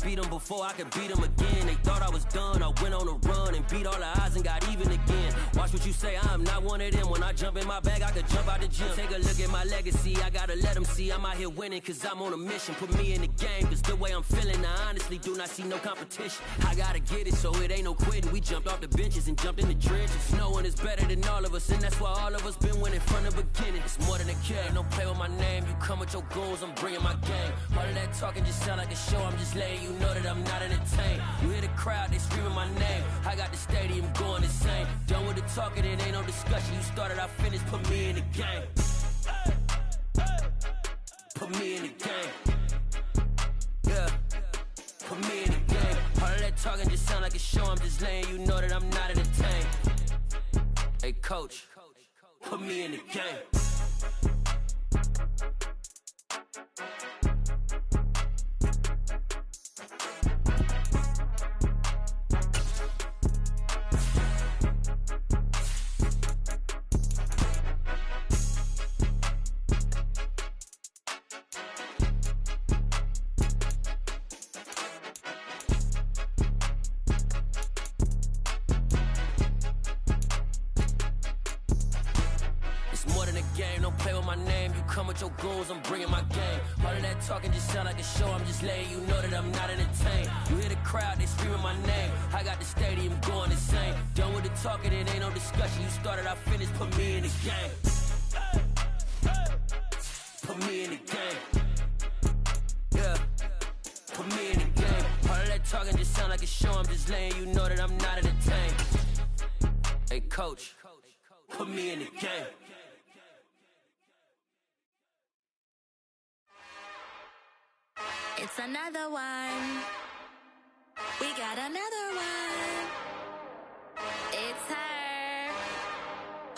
beat them before, I could beat them again. They thought I was done, I went on a run and beat all the odds and got even again. Watch what you say, I am not one of them. When I jump in my bag, I could jump out the gym. Take a look at my legacy, I gotta let them see I'm out here winning, cause I'm on a mission. Put me in the game, cause the way I'm feeling, I honestly do not see no competition. I gotta get it, so it ain't no quitting. We jumped off the benches and jumped in the trenches. No one is better than all of us, and that's why all of us been winning from the beginning. It's more than a kill, don't play with my name. You come with your goons, I'm bringing my game. All of that talking just sound like a show, I'm just letting you know that I'm not entertained. You hear the crowd, they screaming my name. I got the stadium going insane. Done with the talking, it ain't no discussion. You started, I finished, put me in the game. Put me in the game. Yeah, put me in the game. All of that talking just sound like a show, I'm just letting you know that I'm not entertained. Hey coach, put me in the game. Your goals, I'm bringing my game. All of that talking just sound like a show, I'm just letting you know that I'm not entertained. You hear the crowd, they screaming my name. I got the stadium going insane. Done with the talking, it ain't no discussion. You started, I finished, put me in the game. Put me in the game. Yeah, put me in the game. All of that talking just sound like a show, I'm just letting you know that I'm not entertained. Hey coach, put me in the game. It's another one. We got another one. It's her.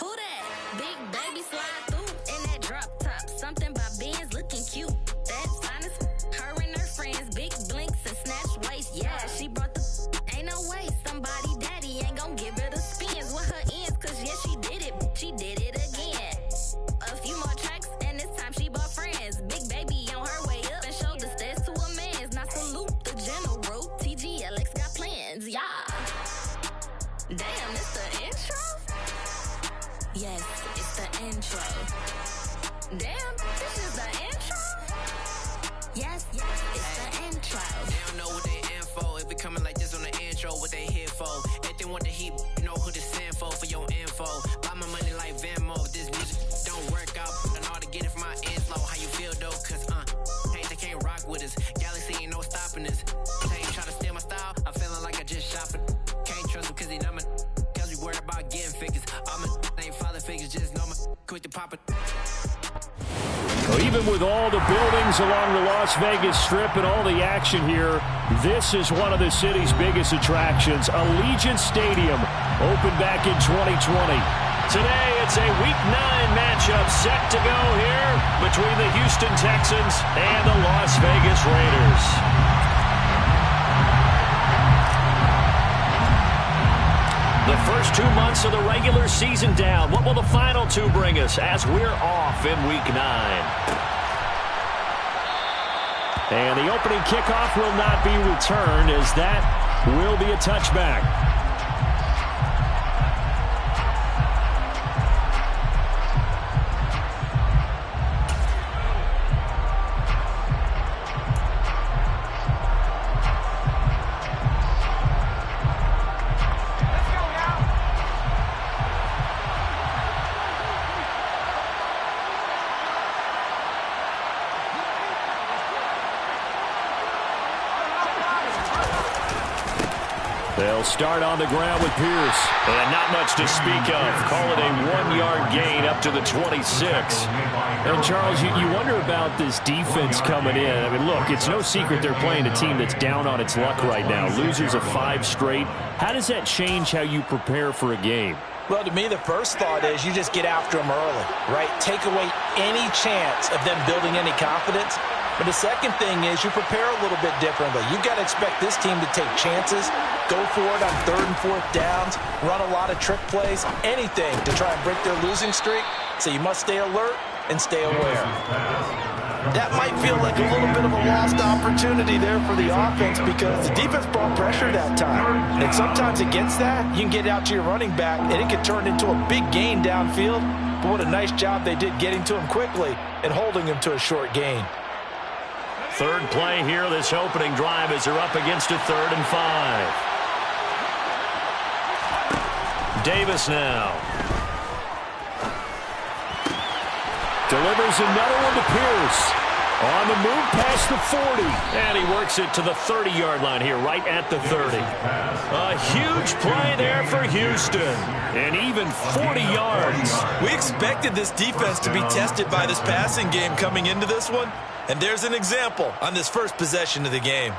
Who that? Big baby slide through in that drop top. Something about Benz looking cute. That's honest. Her and her friends, big blinks and snatch waist. Yeah, she brought the. Ain't no way somebody daddy ain't gon' give her the spins with her ends. Cause yeah, she did it. She did it again. A few more tracks and this time she bought friends. Big baby on her way up and showed the stairs to a man's. Now salute the general. TGLX got plans, yeah. Damn, it's the intro? Yes, it's the intro. Damn, this is the intro? Yes, it's the intro. They don't know what they in for. If we coming like this on the intro, what they here for? If they want the heat, you know who to send for your info. Buy my money like Venmo. This music don't work out. And all to get it from my inflow. How you feel though? Cause they can't rock with us. Galaxy ain't no stopping us. They ain't trying to steal my style. I'm feeling like I just shot for. Can't trust him cause he numb. Cause we worried about getting figures. All my ain't father figures. Just know my quick to pop it. Well, even with all the buildings along the Las Vegas Strip and all the action here, this is one of the city's biggest attractions. Allegiant Stadium opened back in 2020. Today, it's a Week 9 matchup set to go here between the Houston Texans and the Las Vegas Raiders. The first 2 months of the regular season down. What will the final 2 bring us as we're off in Week 9? And the opening kickoff will not be returned, as that will be a touchback. They'll start on the ground with Pierce. And not much to speak of. Call it a 1-yard gain up to the 26. And, Charles, you wonder about this defense coming in. I mean, look, it's no secret they're playing a team that's down on its luck right now. Losers of 5 straight. How does that change how you prepare for a game? Well, to me, the first thought is you just get after them early, right? Take away any chance of them building any confidence. But the second thing is you prepare a little bit differently. You've got to expect this team to take chances, go for it on 3rd and 4th downs, run a lot of trick plays, anything to try and break their losing streak. So you must stay alert and stay aware. That might feel like a little bit of a lost opportunity there for the offense because the defense brought pressure that time. And sometimes against that, you can get out to your running back, and it can turn into a big gain downfield. But what a nice job they did getting to him quickly and holding him to a short gain. Third play here, this opening drive as they're up against a 3rd and 5. Davis now. Delivers another one to Pierce. On the move past the 40. And he works it to the 30-yard line here, right at the 30. A huge play there for Houston. And even 40 yards. We expected this defense to be tested by this passing game coming into this one. And there's an example on this first possession of the game.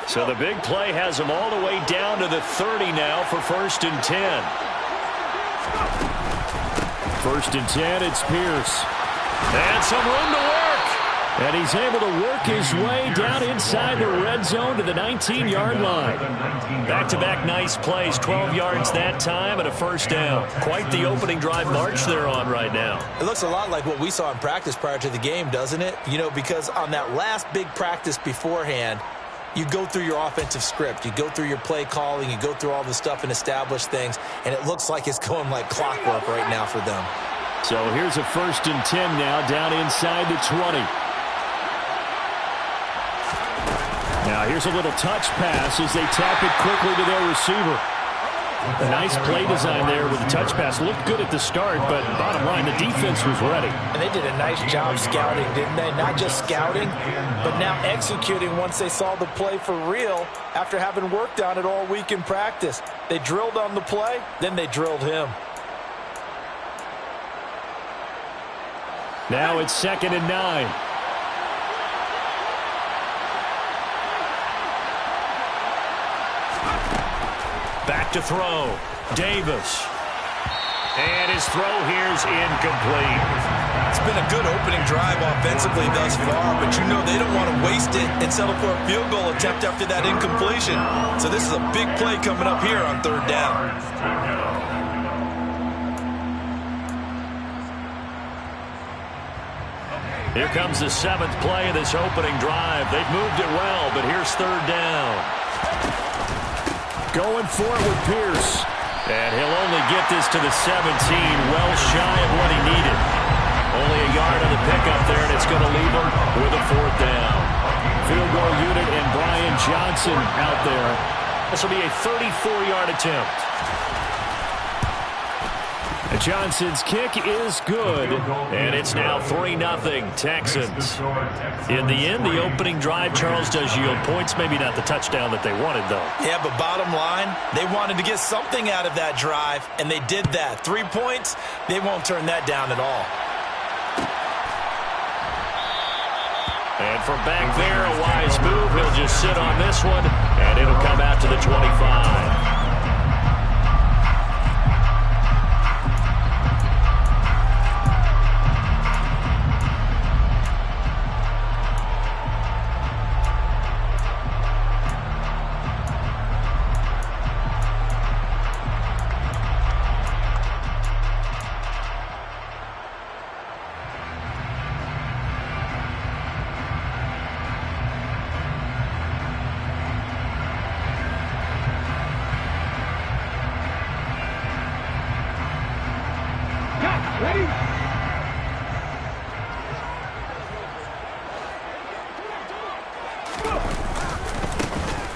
So the big play has them all the way down to the 30 now for 1st and 10. 1st and 10, it's Pierce. And some room to work. And he's able to work his way down inside the red zone to the 19-yard line. Back-to-back nice plays, 12 yards that time and a 1st down. Quite the opening drive march they're on right now. It looks a lot like what we saw in practice prior to the game, doesn't it? You know, because on that last big practice beforehand, you go through your offensive script. You go through your play calling. You go through all the stuff and establish things. And it looks like it's going like clockwork right now for them. So here's a 1st and 10 now down inside the 20. Now here's a little touch pass as they tap it quickly to their receiver. A nice play design there with the touch pass. Looked good at the start, but bottom line, the defense was ready. And they did a nice job scouting, didn't they? Not just scouting, but now executing once they saw the play for real after having worked on it all week in practice. They drilled on the play, then they drilled him. Now it's 2nd and 9. Back to throw. Davis. And his throw here's incomplete. It's been a good opening drive offensively thus far, but you know they don't want to waste it and settle for a field goal attempt after that incompletion. So this is a big play coming up here on 3rd down. Here comes the 7th play of this opening drive. They've moved it well, but here's 3rd down. Going for it with Pierce. And he'll only get this to the 17, well shy of what he needed. Only a yard on the pickup there, and it's going to leave him with a 4th down. Field goal unit and Brian Johnson out there. This will be a 34-yard attempt. Johnson's kick is good, and it's now 3-0 Texans. In the end, the opening drive, Charles, does yield points. Maybe not the touchdown that they wanted, though. Yeah, but bottom line, they wanted to get something out of that drive, and they did that. 3 points, they won't turn that down at all. And from back there, a wise move. He'll just sit on this one, and it'll come out to the 25.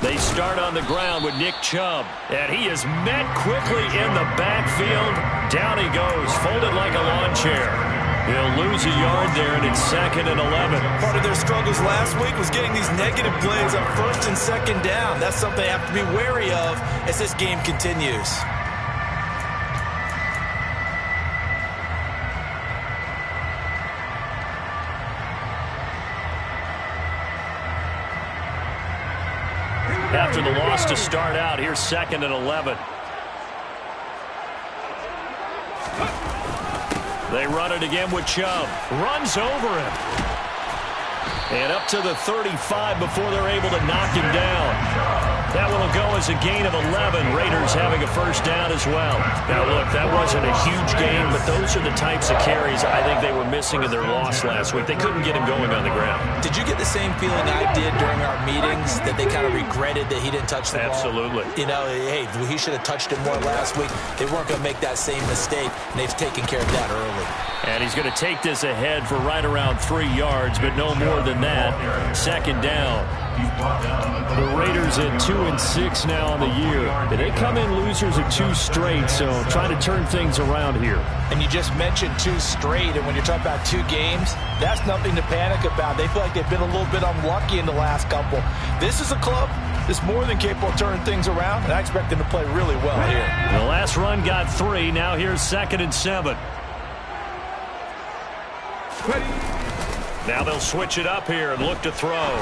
They start on the ground with Nick Chubb, and he is met quickly in the backfield. Down he goes, folded like a lawn chair. He'll lose a yard there, and it's 2nd and 11. Part of their struggles last week was getting these negative plays on 1st and 2nd down. That's something they have to be wary of as this game continues. After the loss to start out, here's 2nd and 11. They run it again with Chubb. Runs over him. And up to the 35 before they're able to knock him down. That will go as a gain of 11. Raiders having a first down as well. Now, look, that wasn't a huge game, but those are the types of carries I think they were missing in their loss last week. They couldn't get him going on the ground. Did you get the same feeling I did during our meetings, that they kind of regretted that he didn't touch the ball? Absolutely. You know, hey, he should have touched it more last week. They weren't going to make that same mistake, and they've taken care of that early. And he's going to take this ahead for right around 3 yards, but no more than that. Second down. The Raiders at 2-6 now on the year. They come in losers of 2 straight, so trying to turn things around here. And you just mentioned 2 straight, and when you're talking about 2 games, that's nothing to panic about. They feel like they've been a little bit unlucky in the last couple. This is a club that's more than capable of turning things around, and I expect them to play really well here. The last run got 3. Now here's 2nd and 7. Now they'll switch it up here and look to throw.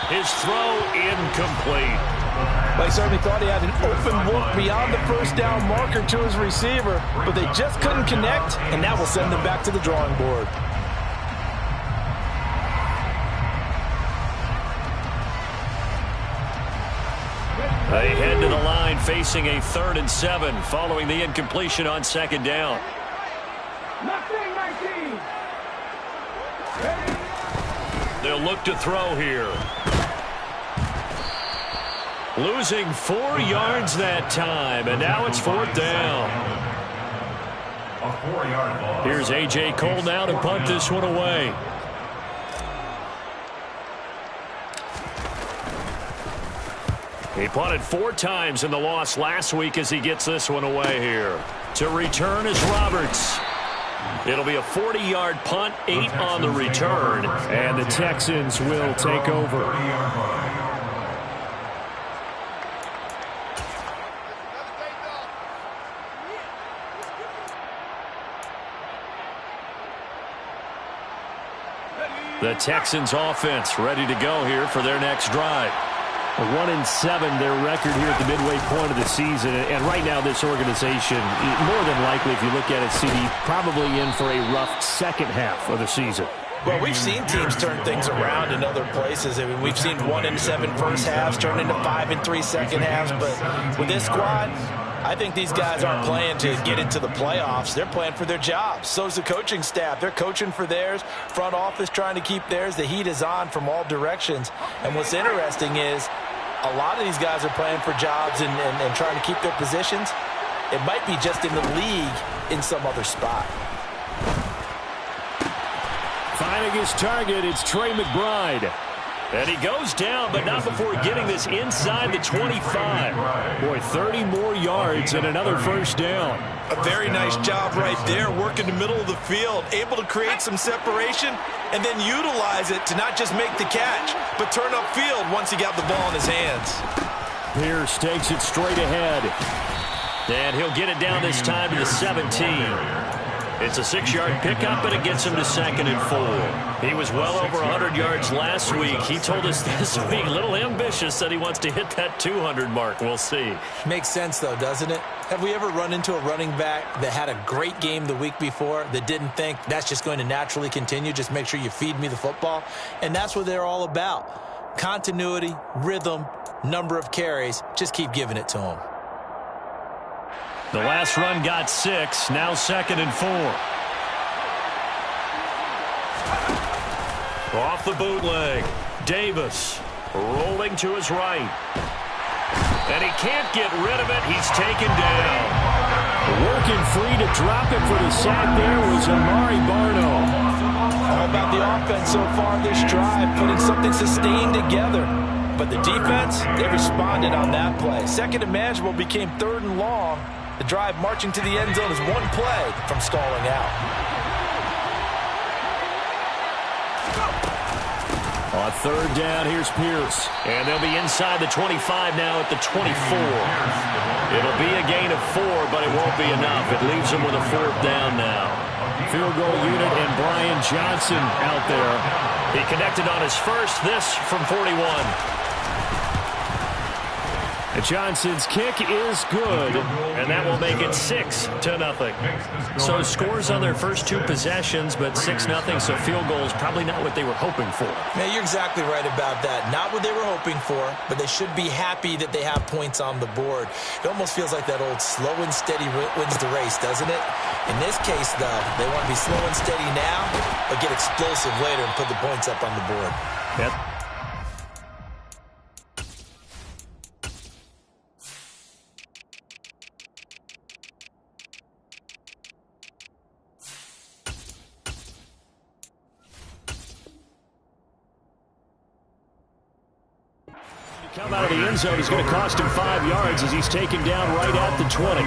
His throw incomplete. Well, he certainly thought he had an open look beyond the first down marker to his receiver, but they just couldn't connect, and that will send them back to the drawing board. They head to the line facing a 3rd and 7 following the incompletion on 2nd down. They'll look to throw here. Losing 4 yards that time, and now it's 4th down. A 4-yard loss. Here's A.J. Cole now to punt this one away. He punted 4 times in the loss last week as he gets this one away here. To return is Roberts. It'll be a 40-yard punt, 8 on the return, and the Texans will take over. The Texans offense ready to go here for their next drive. 1-7 their record here at the midway point of the season, and right now this organization, more than likely if you look at it, CD, probably in for a rough second half of the season. Well, we've seen teams turn things around in other places. I mean, we've seen 1-7 first halves turn into 5-3 second halves, but with this squad, I think these guys aren't playing to get into the playoffs. They're playing for their jobs. So's the coaching staff. They're coaching for theirs. Front office trying to keep theirs. The heat is on from all directions. And what's interesting is a lot of these guys are playing for jobs and trying to keep their positions. It might be just in the league in some other spot. Finding his target, it's Trey McBride. And he goes down, but not before getting this inside the 25. Boy, 30 more yards and another first down. A very nice job right there, working the middle of the field, able to create some separation and then utilize it to not just make the catch, but turn upfield once he got the ball in his hands. Pierce takes it straight ahead. And he'll get it down this time to the 17. It's a 6-yard pickup, and it gets him to 2nd and 4. He was well over 100 yards last week. He told us this week, a little ambitious, that he wants to hit that 200 mark. We'll see. Makes sense, though, doesn't it? Have we ever run into a running back that had a great game the week before that didn't think that's just going to naturally continue? Just make sure you feed me the football. And that's what they're all about. Continuity, rhythm, number of carries. Just keep giving it to them. The last run got 6, now 2nd and 4. Off the bootleg, Davis rolling to his right. And he can't get rid of it. He's taken down. Working free to drop it for the sack there was Amari Barno. All about the offense so far this drive, putting something sustained together. But the defense, they responded on that play. 2nd and manageable became 3rd and long. The drive marching to the end zone is one play from stalling out. On 3rd down, here's Pierce. And they'll be inside the 25 now at the 24. It'll be a gain of 4, but it won't be enough. It leaves them with a 4th down now. Field goal unit and Brian Johnson out there. He connected on his first, this from 41. Johnson's kick is good, and that will make it 6-0. So scores on their first 2 possessions, but 6-0, so field goal is probably not what they were hoping for. Man, you're exactly right about that. Not what they were hoping for, but they should be happy that they have points on the board. It almost feels like that old slow and steady wins the race, doesn't it? In this case, though, they want to be slow and steady now, but get explosive later and put the points up on the board. Yep. Come out of the end zone is going to cost him 5 yards as he's taken down right at the 20.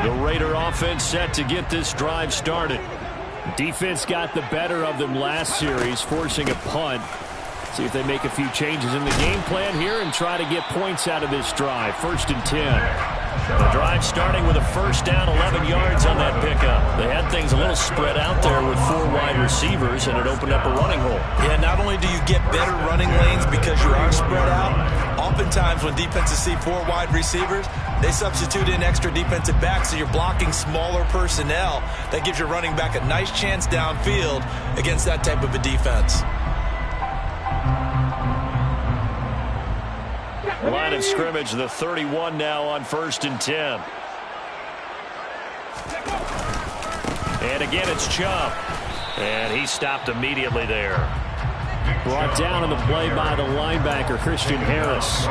The Raider offense set to get this drive started. Defense got the better of them last series, forcing a punt. See if they make a few changes in the game plan here and try to get points out of this drive. 1st and 10. The drive starting with a first down, 11 yards on that pickup. They had things a little spread out there with 4 wide receivers, and it opened up a running hole. Yeah, not only do you get better running lanes because you are spread out, oftentimes when defenses see 4 wide receivers, they substitute in extra defensive backs, so you're blocking smaller personnel. That gives your running back a nice chance downfield against that type of a defense. Line of scrimmage, the 31 now on 1st and 10. And again, it's Chubb. And he stopped immediately there. Brought down on the play by the linebacker, Christian Harris.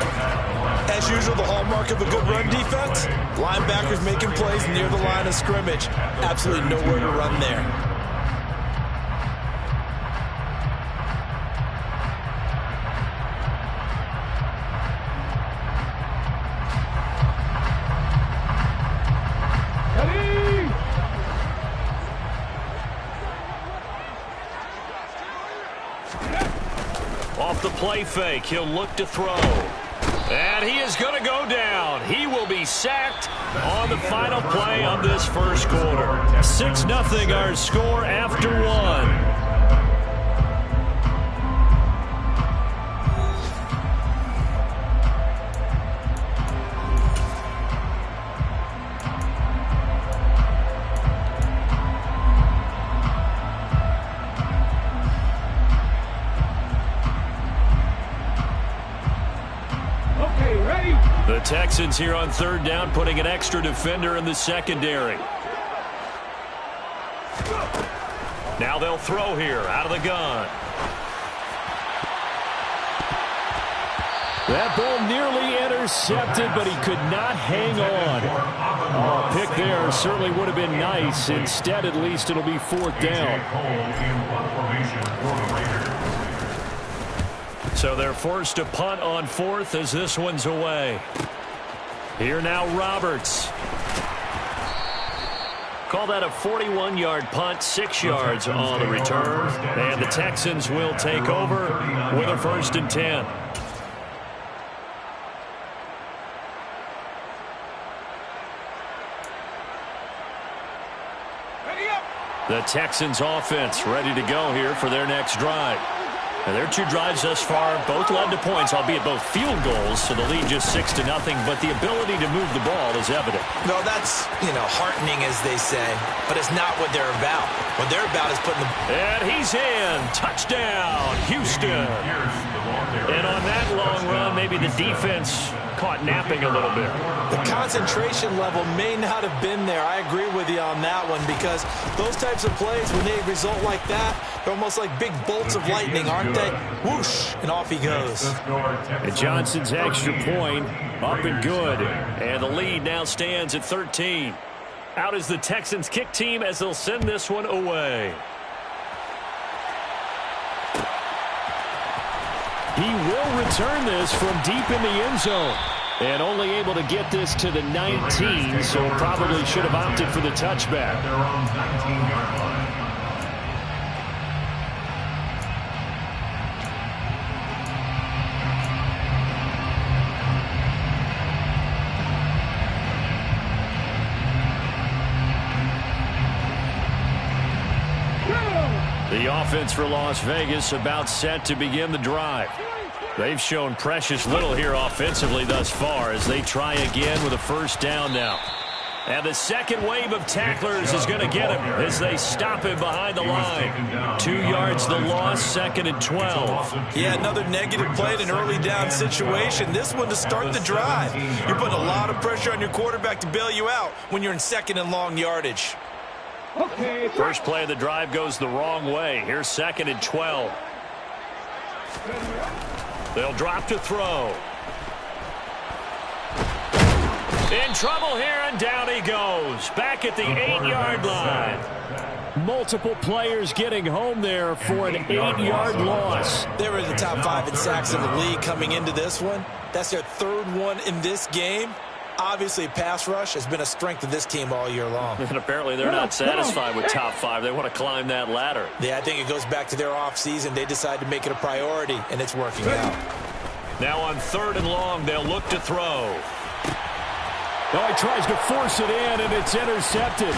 As usual, the hallmark of a good run defense, linebackers making plays near the line of scrimmage. Absolutely nowhere to run there. Off the play fake, he'll look to throw. And he is going to go down. He will be sacked on the final play of this first quarter. 6-0 our score after 1. The Texans here on 3rd down, putting an extra defender in the secondary. Now they'll throw here out of the gun. That ball nearly intercepted, but he could not hang on. Oh, pick there certainly would have been nice. Instead, at least it'll be 4th down. So they're forced to punt on 4th as this one's away. Here now Roberts. Call that a 41-yard punt, 6 yards on the return. And the Texans will take over with a 1st and 10. The Texans offense ready to go here for their next drive. And their 2 drives thus far both led to points, albeit both field goals, so the lead just 6-0, but the ability to move the ball is evident. No, that's, heartening, as they say, but it's not what they're about. What they're about is putting the... And he's in. Touchdown, Houston. And on that long run, maybe the defense caught napping a little bit. The concentration level may not have been there. I agree with you on that one, because those types of plays, when they result like that, they're almost like big bolts of lightning, aren't they? Whoosh, and off he goes. And Johnson's extra point up and good. And the lead now stands at 13. Out is the Texans kick team as they'll send this one away. He will return this from deep in the end zone. And only able to get this to the 19, so probably should have opted for the touchback. The offense for Las Vegas about set to begin the drive. They've shown precious little here offensively thus far as they try again with a first down now. And the second wave of tacklers is going to get him as they stop him behind the line. 2 yards the loss, 2nd and 12. Yeah, another negative play in an early down situation. This one to start the drive. You're putting a lot of pressure on your quarterback to bail you out when you're in 2nd and long yardage. First play of the drive goes the wrong way. Here's 2nd and 12. They'll drop to throw. In trouble here, and down he goes. Back at the 8-yard line. Multiple players getting home there for an 8-yard loss. They were in the top 5 in sacks in the league coming into this one. That's their 3rd one in this game. Obviously, pass rush has been a strength of this team all year long. And apparently they're not satisfied with top 5. They want to climb that ladder. Yeah, I think it goes back to their offseason. They decided to make it a priority, and it's working out. Now on 3rd and long, they'll look to throw. Oh, he tries to force it in, and it's intercepted.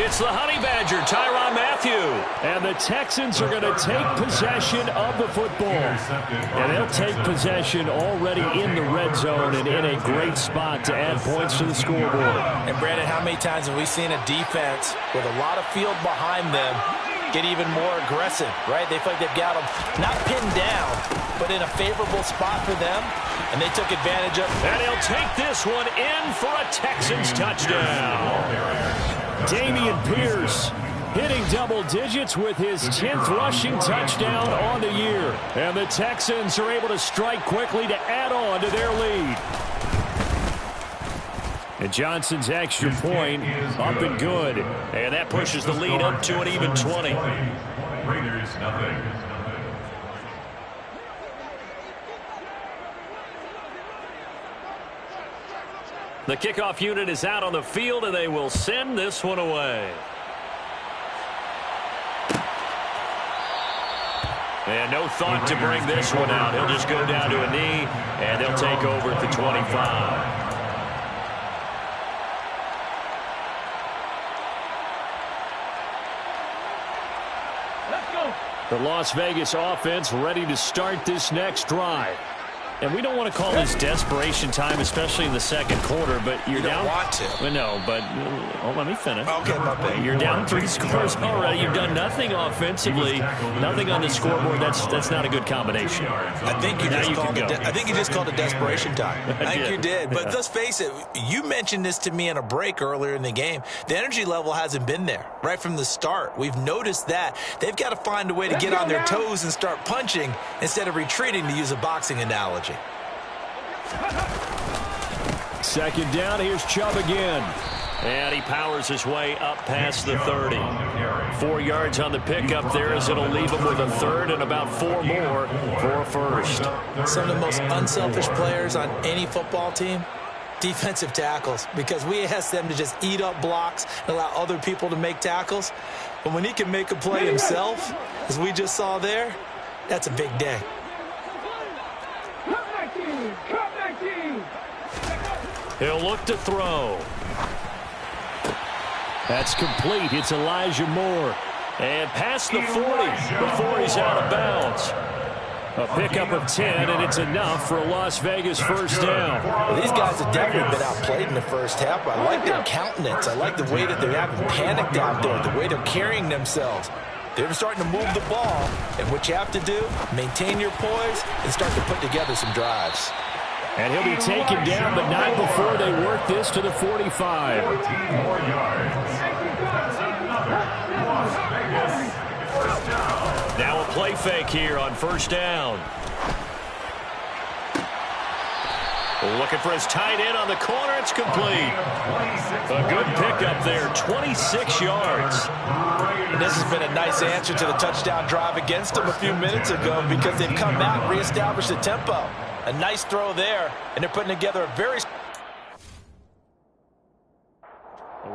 It's the Honey Badger, Tyrann Mathieu. And the Texans are going to take possession of the football. And they'll take possession already in the red zone and in a great spot to add points to the scoreboard. And, Brandon, how many times have we seen a defense with a lot of field behind them get even more aggressive, right? They feel like they've got them not pinned down, but in a favorable spot for them, and they took advantage of it. And he'll take this one in for a Texans touchdown. Dameon Pierce hitting double digits with his 10th rushing touchdown on the year. And the Texans are able to strike quickly to add on to their lead. And Johnson's extra point up and good. And that pushes the lead up to an even 20. Raiders, nothing. The kickoff unit is out on the field, and they will send this one away. And no thought to bring this one out. He'll just go down to a knee, and they'll take over at the 25. The Las Vegas offense ready to start this next drive. And we don't want to call this desperation time, especially in the second quarter, but you're down. You don't want to. Well, no, but let me finish. Okay, my bad. You're down 3 scores already. You've done nothing offensively, nothing on the scoreboard. That's not a good combination. I think you just called it desperation time. I think you did. But let's face it, you mentioned this to me in a break earlier in the game. The energy level hasn't been there right from the start. We've noticed that. They've got to find a way to get on their toes and start punching instead of retreating, to use a boxing analogy. Second down, here's Chubb again. And he powers his way up past the 30. 4 yards on the pickup there as it'll leave him with a third and about 4 more for a first. Some of the most unselfish players on any football team, defensive tackles, because we ask them to just eat up blocks and allow other people to make tackles. But when he can make a play himself, as we just saw there, that's a big day. He'll look to throw. That's complete. It's Elijah Moore. And past the 40 before he's out of bounds. A pickup of 10, and it's enough for a Las Vegas first down. Well, these guys have definitely been outplayed in the first half. I like their countenance. I like the way that they're acting panicked out there, the way they're carrying themselves. They're starting to move the ball, and what you have to do, maintain your poise and start to put together some drives. And he'll be taken down, but not before they work this to the 45. 14 more yards. Las Vegas, first down. Now a play fake here on first down. Looking for his tight end on the corner. It's complete. A good pickup there, 26 yards. And this has been a nice answer to the touchdown drive against them a few minutes ago, because they've come out and reestablished the tempo. A nice throw there, and they're putting together a very...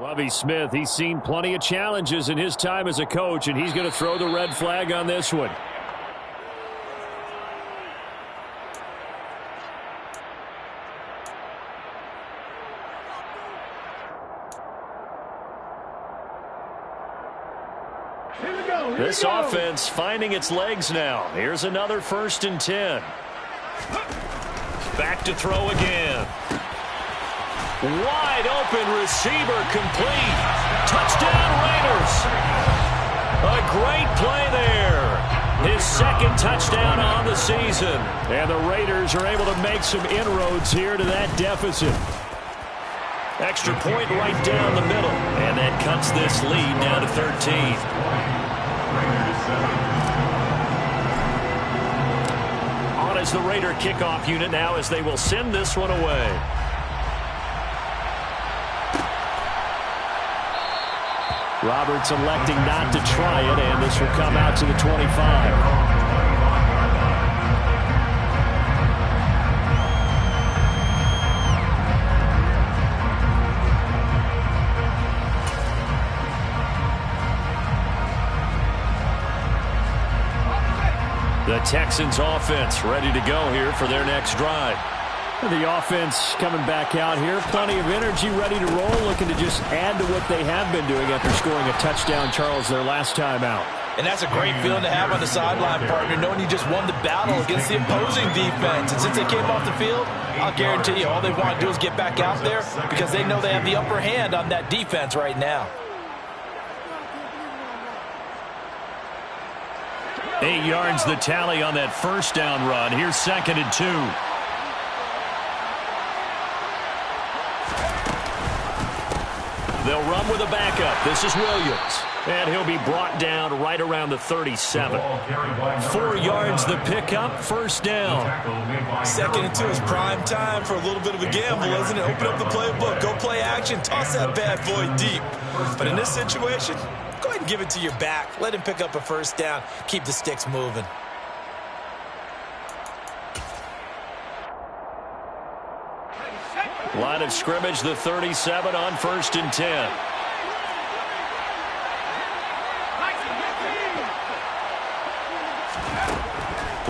Lovie Smith, he's seen plenty of challenges in his time as a coach, and he's going to throw the red flag on this one. Here we go. This offense finding its legs now. Here's another 1st and 10. Back to throw again. Wide open receiver complete. Touchdown Raiders. A great play there. His 2nd touchdown on the season. And the Raiders are able to make some inroads here to that deficit. Extra point right down the middle. And that cuts this lead down to 13. On as the Raider kickoff unit now as they will send this one away. Roberts electing not to try it, and this will come out to the 25. The Texans offense ready to go here for their next drive. The offense coming back out here. Plenty of energy, ready to roll, looking to just add to what they have been doing after scoring a touchdown, Charles, their last time out. And that's a great feeling to have on the sideline, partner, knowing you just won the battle against the opposing defense. And since they came off the field, I'll guarantee you all they want to do is get back out there because they know they have the upper hand on that defense right now. 8 yards the tally on that 1st down run. Here's 2nd and 2. They'll run with a backup. This is Williams. And he'll be brought down right around the 37. 4 yards the pickup, 1st down. 2nd and 2 is prime time for a little bit of a gamble, isn't it? Open up the playbook, go play action, toss that bad boy deep. But in this situation, go ahead and give it to your back. Let him pick up a 1st down. Keep the sticks moving. Line of scrimmage, the 37 on 1st and 10.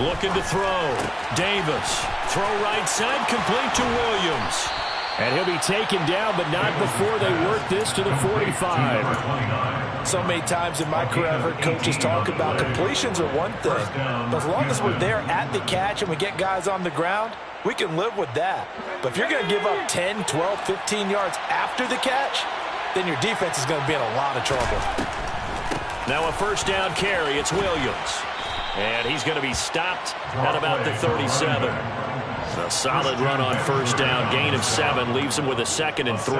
Looking to throw. Davis. Throw right side, complete to Williams. And he'll be taken down, but not before they work this to the 45. So many times in my career, I've heard coaches talk about completions are one thing. But as long as we're there at the catch and we get guys on the ground, we can live with that. But if you're going to give up 10, 12, 15 yards after the catch, then your defense is going to be in a lot of trouble. Now a 1st down carry. It's Williams. And he's going to be stopped at about the 37. A solid run on 1st down. Gain of 7 leaves him with a 2nd and 3.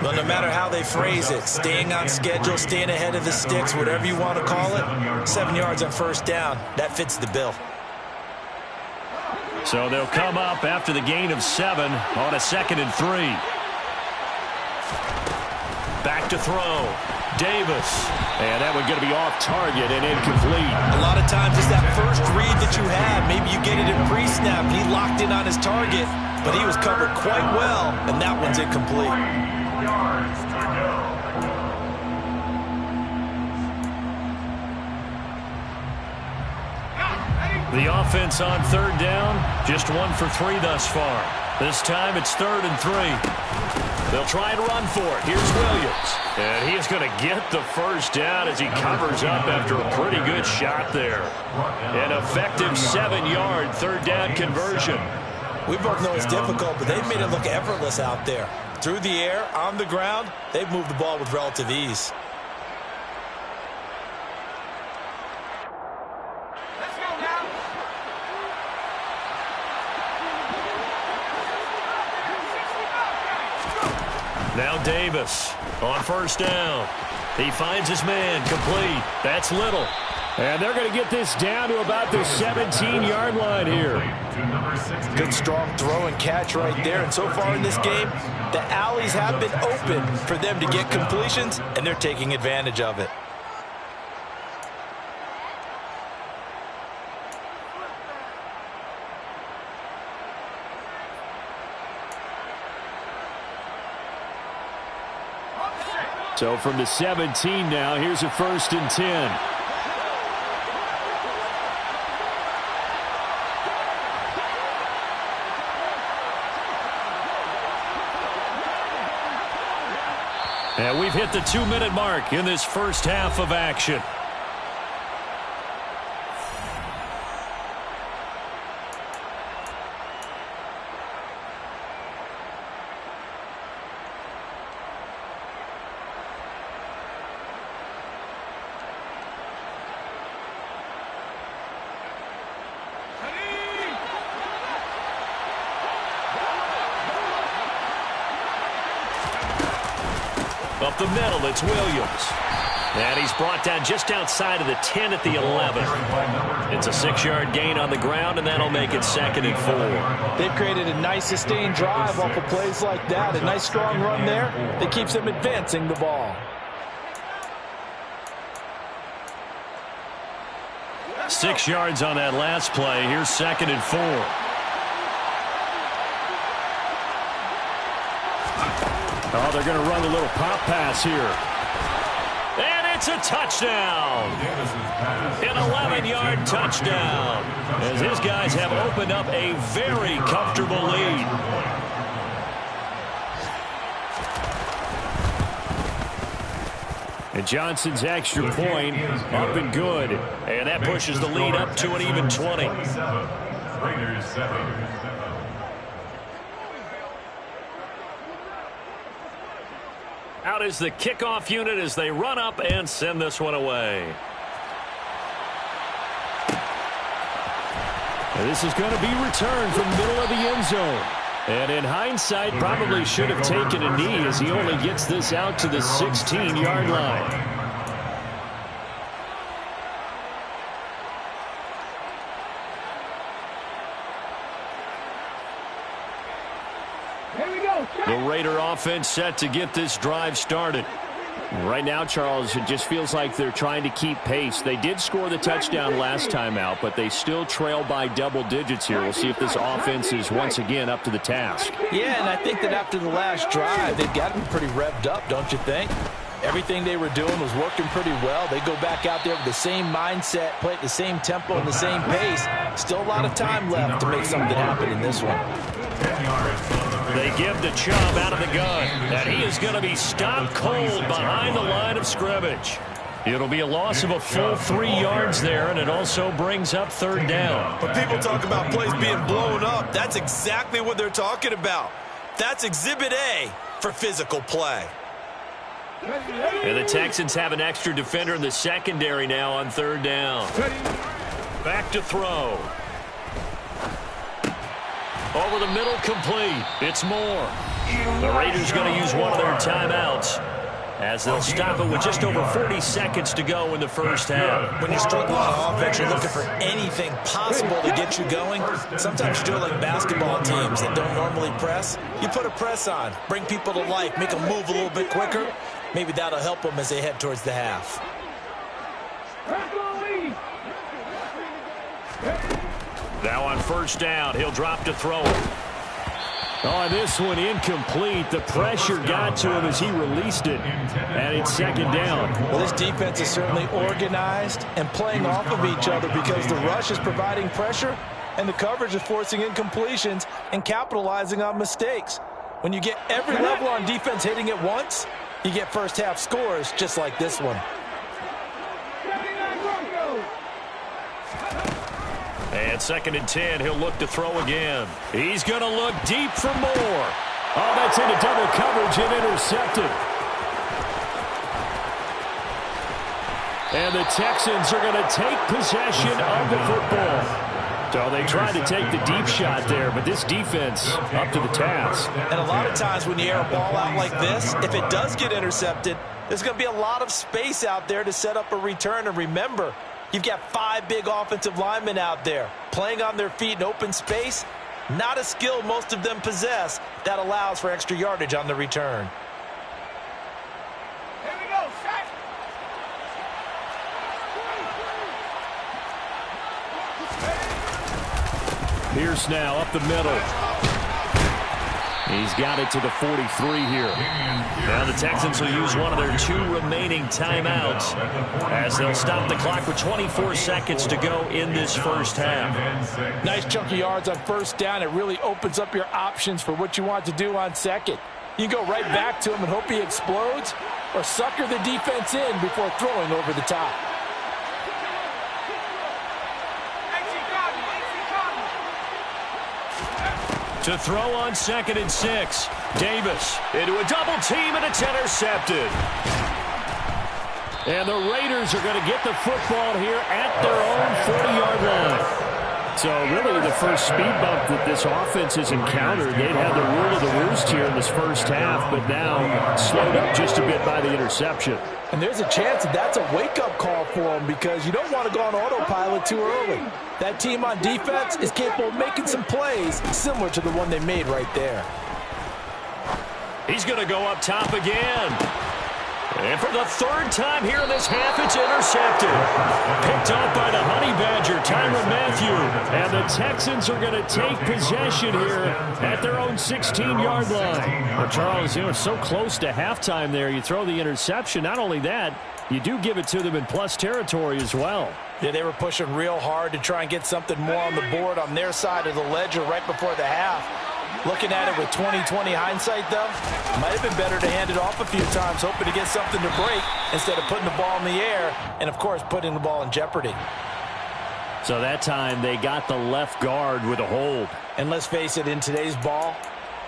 Well, no matter how they phrase it, staying on schedule, staying ahead of the sticks, whatever you want to call it, 7 yards on 1st down, that fits the bill. So they'll come up after the gain of 7 on a 2nd and 3. Back to throw. Davis. And that one going to be off target and incomplete. A lot of times it's that first read that you have. Maybe you get it in pre-snap. He locked in on his target, but he was covered quite well, and that one's incomplete. The offense on 3rd down, just 1 for 3 thus far. This time it's 3rd and 3. They'll try and run for it. Here's Williams. And he is going to get the 1st down as he covers up after a pretty good shot there. An effective 7-yard 3rd down conversion. We both know it's difficult, but they've made it look effortless out there. Through the air, on the ground, they've moved the ball with relative ease. Now Davis on 1st down. He finds his man complete. That's Little. And they're going to get this down to about the 17-yard line here. Good strong throw and catch right there. And so far in this game, the alleys have been open for them to get completions, and they're taking advantage of it. So from the 17 now, here's a 1st and 10. And we've hit the 2-minute mark in this 1st half of action. Up the middle, it's Williams. And he's brought down just outside of the 10 at the 11. It's a 6-yard gain on the ground, and that'll make it 2nd and 4. They've created a nice sustained drive off of plays like that. A nice strong run there that keeps them advancing the ball. 6 yards on that last play. Here's 2nd and 4. Oh, they're going to run a little pop pass here. And it's a touchdown. An 11-yard touchdown. As his guys have opened up a very comfortable lead. And Johnson's extra point up and good. And that pushes the lead up to an even 20. Raiders 7. Out is the kickoff unit as they run up and send this one away. And this is going to be returned from the middle of the end zone. And in hindsight, probably should have taken a knee as he only gets this out to the 16-yard line. The Raider offense set to get this drive started. Right now, Charles, it just feels like they're trying to keep pace. They did score the touchdown last time out, but they still trail by double digits here. We'll see if this offense is once again up to the task. Yeah, and I think that after the last drive, they've got them pretty revved up, don't you think? Everything they were doing was working pretty well. They go back out there with the same mindset, play at the same tempo and the same pace. Still a lot of time left to make something happen in this one. They give the Chubb out of the gun, and he is going to be stopped cold behind the line of scrimmage. It'll be a loss of a full 3 yards there, and it also brings up 3rd down. When people talk about plays being blown up, that's exactly what they're talking about. That's Exhibit A for physical play. And the Texans have an extra defender in the secondary now on 3rd down. Back to throw. Over the middle, complete. It's Moore. The Raiders going to use one of their timeouts as they'll stop it with just over 40 seconds to go in the first half. When you're struggling on offense, you're looking for anything possible to get you going. Sometimes you do it like basketball teams that don't normally press. You put a press on, bring people to life, make them move a little bit quicker. Maybe that'll help them as they head towards the half. Now on 1st down, he'll drop to throw it. Oh, this one incomplete. The pressure got to him as he released it. And it's 2nd down. Well, this defense is certainly organized and playing off of each other because the rush is providing pressure and the coverage is forcing incompletions and capitalizing on mistakes. When you get every level on defense hitting at once, you get first half scores just like this one. And 2nd and 10, he'll look to throw again. He's going to look deep for more. Oh, that's into double coverage and intercepted. And the Texans are going to take possession of the football. So they tried to take the deep shot there, but this defense up to the task. And a lot of times when you air a ball out like this, if it does get intercepted, there's going to be a lot of space out there to set up a return. And remember, you've got 5 big offensive linemen out there playing on their feet in open space. Not a skill most of them possess that allows for extra yardage on the return. Here we go, set. Pierce now up the middle. He's got it to the 43 here. Now the Texans will use one of their 2 remaining timeouts as they'll stop the clock with 24 seconds to go in this first half. Nice chunk of yards on 1st down. It really opens up your options for what you want to do on 2nd. You go right back to him and hope he explodes, or sucker the defense in before throwing over the top. To throw on 2nd and 6. Davis into a double team, and it's intercepted. And the Raiders are going to get the football here at their own 40-yard line. So really the first speed bump that this offense has encountered, they'd had the rule of the roost here in this first half, but now slowed up just a bit by the interception. And there's a chance that that's a wake-up call for them because you don't want to go on autopilot too early. That team on defense is capable of making some plays similar to the one they made right there. He's going to go up top again. And for the third time here in this half, it's intercepted. Picked off by the Honey Badger, Tyrann Mathieu. And the Texans are going to take possession here at their own 16-yard line. Well, Charles, you know, so close to halftime there. You throw the interception. Not only that, you do give it to them in plus territory as well. Yeah, they were pushing real hard to try and get something more on the board on their side of the ledger right before the half. Looking at it with 20/20 hindsight, though, might have been better to hand it off a few times, hoping to get something to break instead of putting the ball in the air and, of course, putting the ball in jeopardy. So that time they got the left guard with a hold. And let's face it, in today's ball,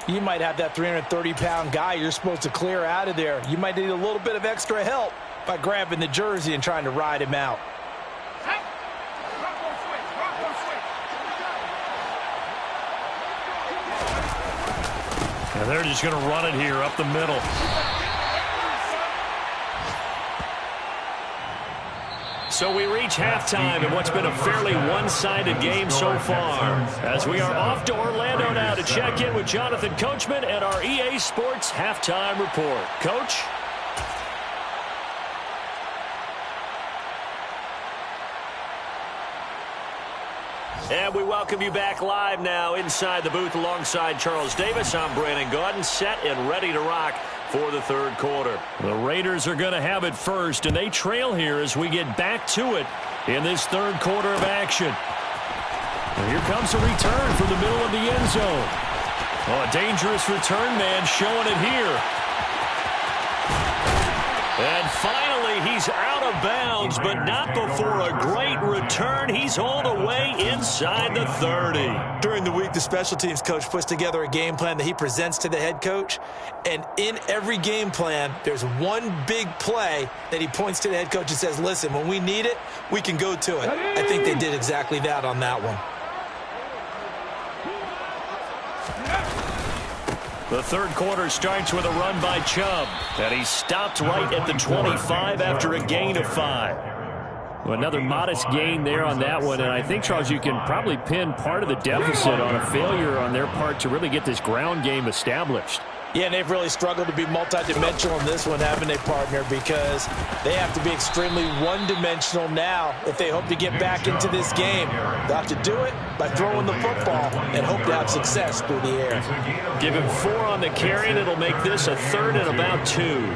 you might have that 330-pound guy you're supposed to clear out of there. You might need a little bit of extra help by grabbing the jersey and trying to ride him out. And they're just going to run it here up the middle. So we reach halftime in what's been a fairly one-sided game so far. As we are off to Orlando now to check in with Jonathan Coachman and our EA Sports Halftime Report. Coach? And we welcome you back live now inside the booth alongside Charles Davis. I'm Brandon Gaudin, set and ready to rock for the third quarter. The Raiders are going to have it first, and they trail here as we get back to it in this third quarter of action. And here comes a return from the middle of the end zone. Oh, a dangerous return man showing it here. And finally, he's out of bounds, but not before a great return. He's all the way inside the 30. During the week, the special teams coach puts together a game plan that he presents to the head coach. And in every game plan, there's one big play that he points to the head coach and says, listen, when we need it, we can go to it. I think they did exactly that on that one. The third quarter starts with a run by Chubb, and he's stopped right at the 25 after a gain of 5. Well, another modest gain there on that one, and I think, Charles, you can probably pin part of the deficit on a failure on their part to really get this ground game established. Yeah, and they've really struggled to be multidimensional in this one, haven't they, partner? Because they have to be extremely one-dimensional now if they hope to get back into this game. They'll have to do it by throwing the football and hope to have success through the air. Give him 4 on the carry, and it'll make this a third and about 2.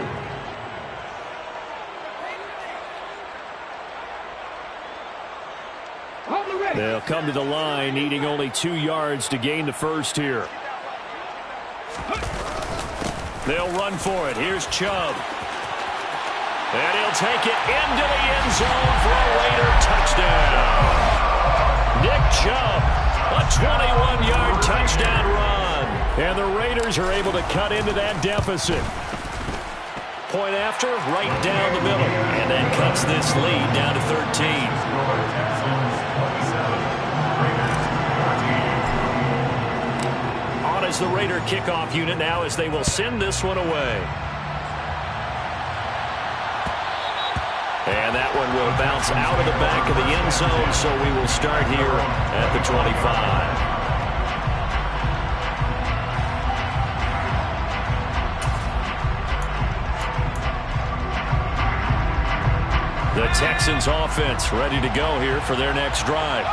They'll come to the line, needing only 2 yards to gain the first here. They'll run for it. Here's Chubb. And he'll take it into the end zone for a Raider touchdown. Nick Chubb, a 21-yard touchdown run. And the Raiders are able to cut into that deficit. Point after, right down the middle. And that cuts this lead down to 13. Is the Raider kickoff unit now as they will send this one away. And that one will bounce out of the back of the end zone, so we will start here at the 25. The Texans offense ready to go here for their next drive.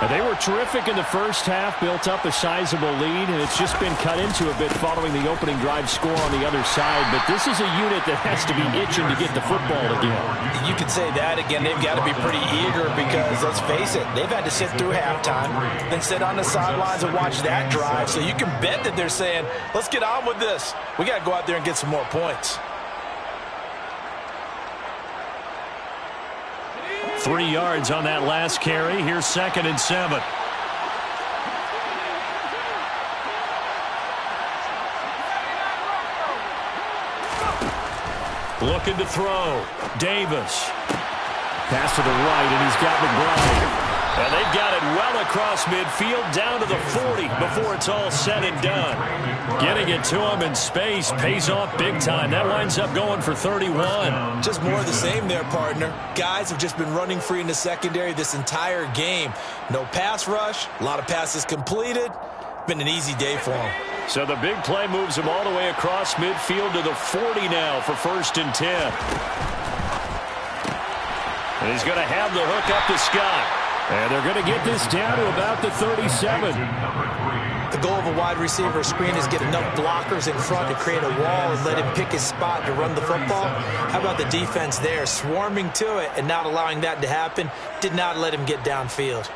And they were terrific in the first half, built up a sizable lead, and it's just been cut into a bit following the opening drive score on the other side. But this is a unit that has to be itching to get the football again. You could say that again. They've got to be pretty eager because, let's face it, they've had to sit through halftime, then sit on the sidelines and watch that drive. So you can bet that they're saying, let's get on with this. We got to go out there and get some more points. 3 yards on that last carry. Here's 2nd and 7. Looking to throw. Davis. Pass to the right, and he's got McBride. And they've got it well across midfield down to the 40 before it's all said and done. Getting it to him in space pays off big time. That winds up going for 31. Just more of the same there, partner. Guys have just been running free in the secondary this entire game. No pass rush, a lot of passes completed. Been an easy day for him. So the big play moves him all the way across midfield to the 40 now for 1st and 10. And he's going to have the hook up to Scott. And they're going to get this down to about the 37. The goal of a wide receiver screen is get enough blockers in front to create a wall and let him pick his spot to run the football. How about the defense there, swarming to it and not allowing that to happen? Did not let him get downfield.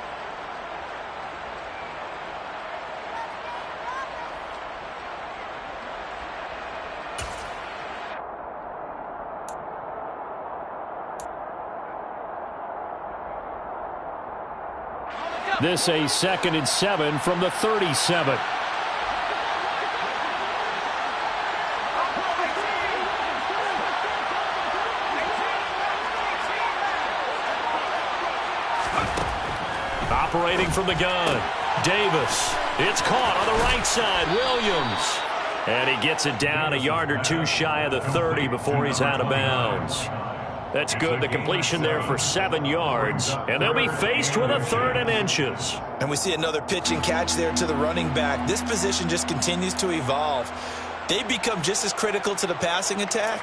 This a 2nd and 7 from the 37. Operating from the gun, Davis. It's caught on the right side, Williams. And he gets it down a yard or two shy of the 30 before he's out of bounds. That's good. The completion there for 7 yards. And they'll be faced with a 3rd and inches. And we see another pitch and catch there to the running back. This position just continues to evolve. They become just as critical to the passing attack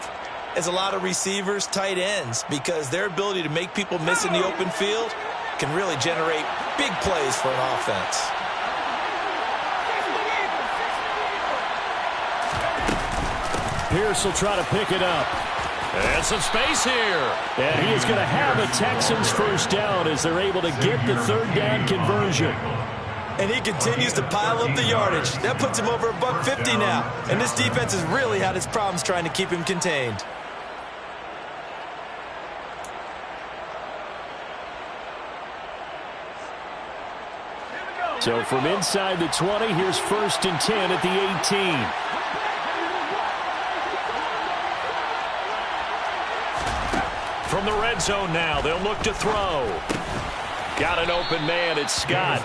as a lot of receivers, tight ends, because their ability to make people miss in the open field can really generate big plays for an offense. Pierce will try to pick it up. And some space here. And he is going to have a Texans 1st down as they're able to get the 3rd down conversion. And he continues to pile up the yardage. That puts him over $150 now. And this defense has really had its problems trying to keep him contained. So from inside the 20, here's 1st and 10 at the 18. From the red zone now, they'll look to throw. Got an open man, it's Scott.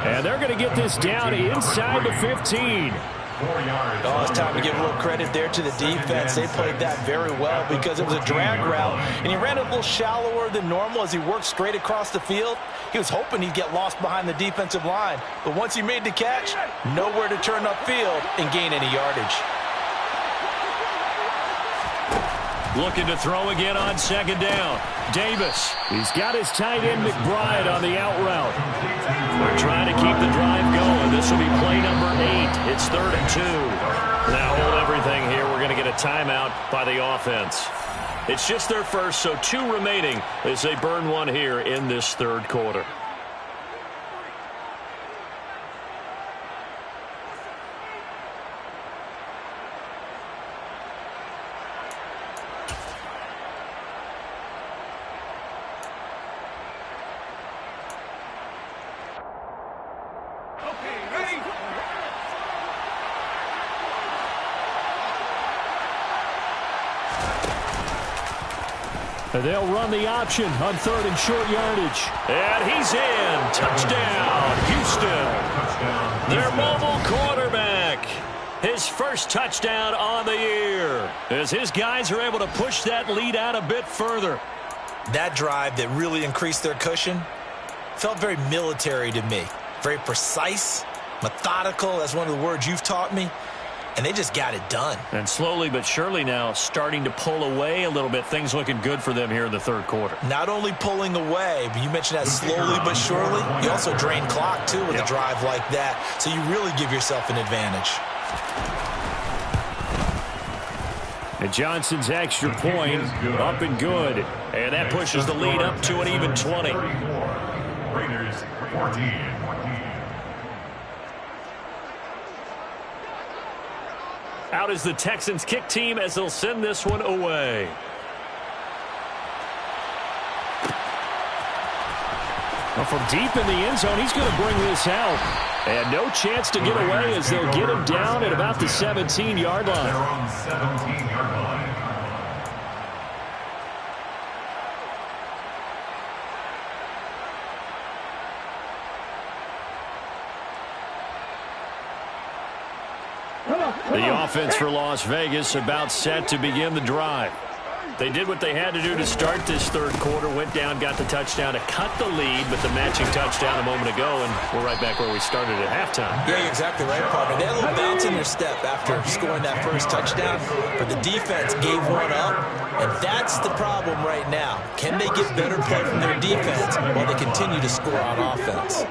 And they're going to get this down inside the 15. Oh, it's time to give a little credit there to the defense. They played that very well because it was a drag route, and he ran it a little shallower than normal as he worked straight across the field. He was hoping he'd get lost behind the defensive line, but once he made the catch, nowhere to turn upfield and gain any yardage. Looking to throw again on 2nd down. Davis. He's got his tight end McBride on the out route. They're trying to keep the drive going. This will be play number 8. It's 3rd and 2. Now hold everything here. We're going to get a timeout by the offense. It's just their first, so 2 remaining as they burn one here in this 3rd quarter. They'll run the option on 3rd and short yardage. And he's in. Touchdown, Houston. Their mobile quarterback. His first touchdown on the year. As his guys are able to push that lead out a bit further. That drive that really increased their cushion felt very military to me. Very precise, methodical. That's one of the words you've taught me. And they just got it done. And slowly but surely now starting to pull away a little bit. Things looking good for them here in the 3rd quarter. Not only pulling away, but you mentioned that slowly but surely. You also drain clock, too, with a drive like that. So you really give yourself an advantage. And Johnson's extra point up and good. And that pushes the lead up to an even 20. Raiders 14. Out is the Texans kick team as they'll send this one away. Well, from deep in the end zone, he's going to bring this out. And no chance to get away as they'll get him down at about the 17-yard line. They're on 17-yard line. The offense for Las Vegas about set to begin the drive. They did what they had to do to start this third quarter. Went down, got the touchdown to cut the lead, but the matching touchdown a moment ago, and we're right back where we started at halftime. Yeah, you're exactly right, partner. They had a little bounce in their step after scoring that first touchdown, but the defense gave one up, and that's the problem right now. Can they get better play from their defense while they continue to score on offense?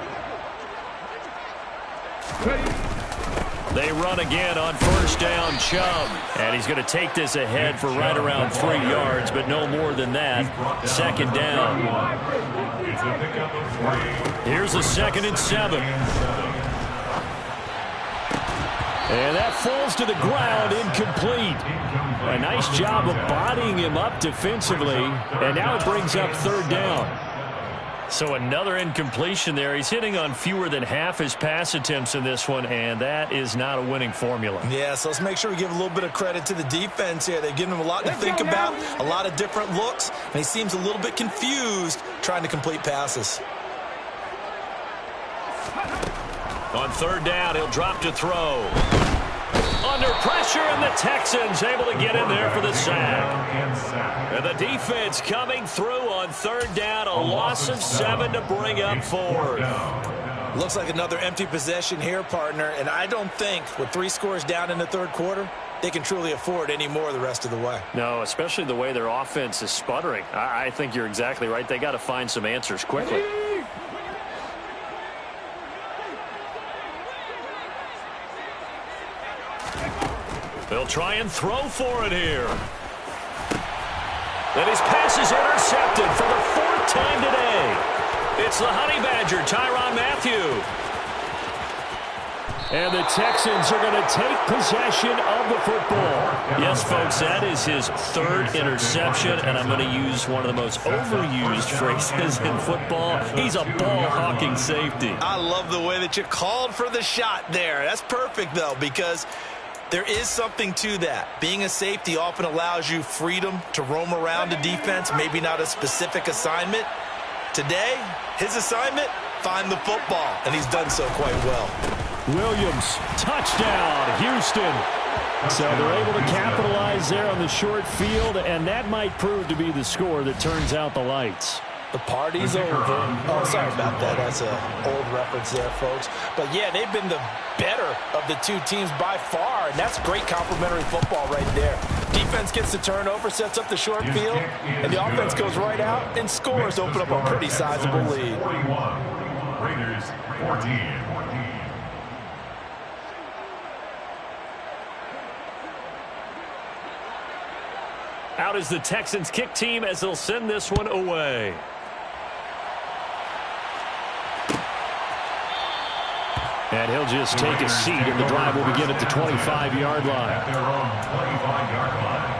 They run again on first down, Chubb. And he's going to take this ahead for right around 3 yards, but no more than that. Second down. Here's a 2nd and 7. And that falls to the ground, incomplete. A nice job of bodying him up defensively. And now it brings up 3rd down. So another incompletion there. He's hitting on fewer than half his pass attempts in this one, and that is not a winning formula. Yeah, so let's make sure we give a little bit of credit to the defense here. They've given him a lot to think about, a lot of different looks, and he seems a little bit confused trying to complete passes. On 3rd down, he'll drop to throw. Under pressure, and the Texans able to get in there for the sack. And the defense coming through on 3rd down, a loss of 7 to bring up 4th. Looks like another empty possession here, partner, and I don't think with 3 scores down in the third quarter, they can truly afford any more the rest of the way. No, especially the way their offense is sputtering. I think you're exactly right. They got to find some answers quickly. They'll try and throw for it here. And his pass is intercepted for the 4th time today. It's the Honey Badger, Tyrann Mathieu. And the Texans are going to take possession of the football. Yes, folks, that is his 3rd interception, and I'm going to use one of the most overused phrases in football. He's a ball-hawking safety. I love the way that you called for the shot there. That's perfect, though, because there is something to that. Being a safety often allows you freedom to roam around the defense, maybe not a specific assignment. Today, his assignment, find the football, and he's done so quite well. Williams, touchdown, Houston. So they're able to capitalize there on the short field, and that might prove to be the score that turns out the lights. The party's over. Oh, sorry about that. That's an old reference there, folks. But, yeah, they've been the better of the 2 teams by far, and that's great complementary football right there. Defense gets the turnover, sets up the short field, and the offense goes right out and scores, open up a pretty sizable lead. 41, Raiders 14. Out is the Texans kick team as they'll send this one away. And he'll just take a seat, and the drive will begin at the 25-yard line. At their own 25-yard line.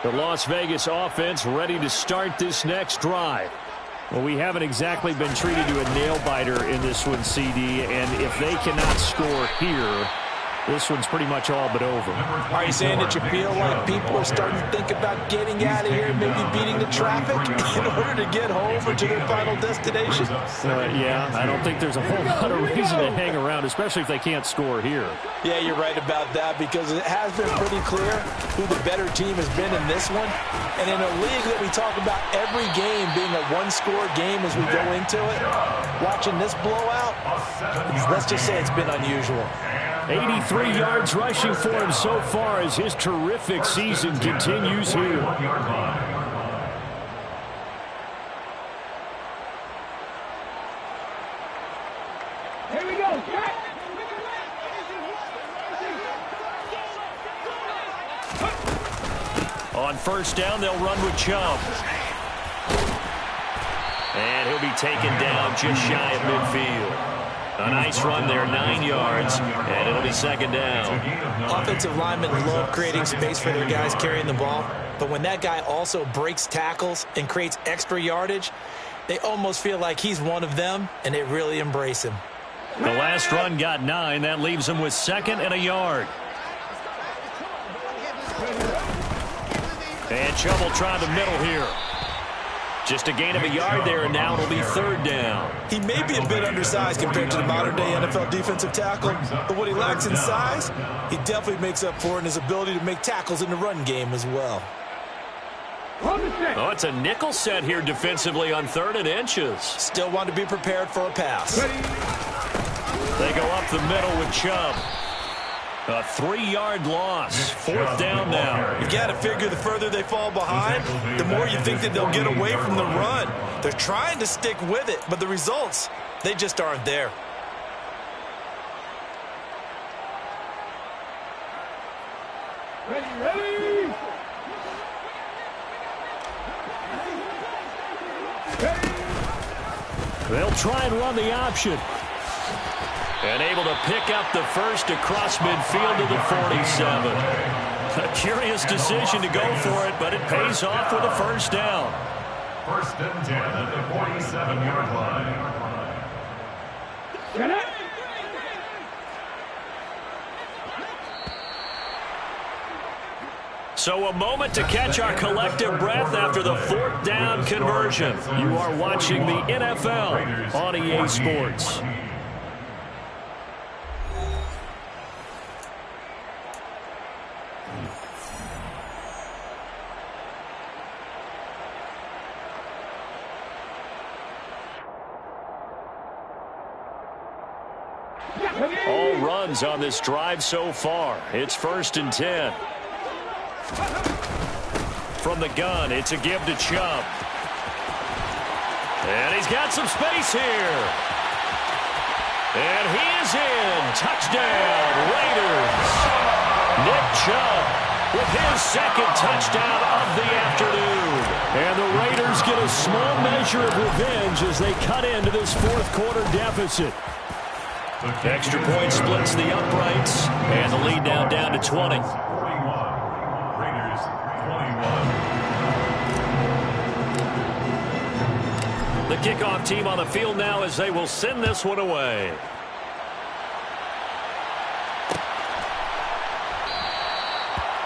The Las Vegas offense ready to start this next drive. Well, we haven't exactly been treated to a nail-biter in this one, CD, and if they cannot score here, this one's pretty much all but over. Are you saying that you feel like people are starting to think about getting out of here, maybe beating the traffic in order to get home or to their final destination? Yeah, I don't think there's a whole lot of reason to hang around, especially if they can't score here. Yeah, you're right about that, because it has been pretty clear who the better team has been in this one. And in a league that we talk about every game being a one-score game as we go into it, watching this blowout, let's just say it's been unusual. 83 yards rushing for him so far as his terrific season continues here. Here we go. On first down, they'll run with Chubb. And he'll be taken down just shy of midfield. A nice run there, 9 yards, and it'll be second down. Offensive linemen love creating space for their guys carrying the ball, but when that guy also breaks tackles and creates extra yardage, they almost feel like he's one of them, and they really embrace him. The last run got 9. That leaves him with 2nd and a yard. And Chubb will try the middle here. Just a gain of a yard there, and now it'll be third down. He may be a bit undersized compared to the modern-day NFL defensive tackle, but what he lacks in size, he definitely makes up for in his ability to make tackles in the run game as well. Oh, it's a nickel set here defensively on 3rd and inches. Still want to be prepared for a pass. They go up the middle with Chubb. A 3-yard loss. 4th down now. You got to figure the further they fall behind, the more you think that they'll get away from the run. They're trying to stick with it, but the results, they just aren't there. Ready. They'll try and run the option. And able to pick up the first across midfield to the 47. A curious decision to go for it, but it pays off with a first down. 1st and 10 at the 47-yard line. So a moment to catch our collective breath after the 4th down conversion. You are watching the NFL on EA Sports. All runs on this drive so far. It's 1st and 10. From the gun, it's a give to Chubb. And he's got some space here. And he is in. Touchdown, Raiders. Nick Chubb with his 2nd touchdown of the afternoon. And the Raiders get a small measure of revenge as they cut into this 4th quarter deficit. Extra point splits the uprights, and the lead now down to 20. 41. Raiders 21. The kickoff team on the field now as they will send this one away.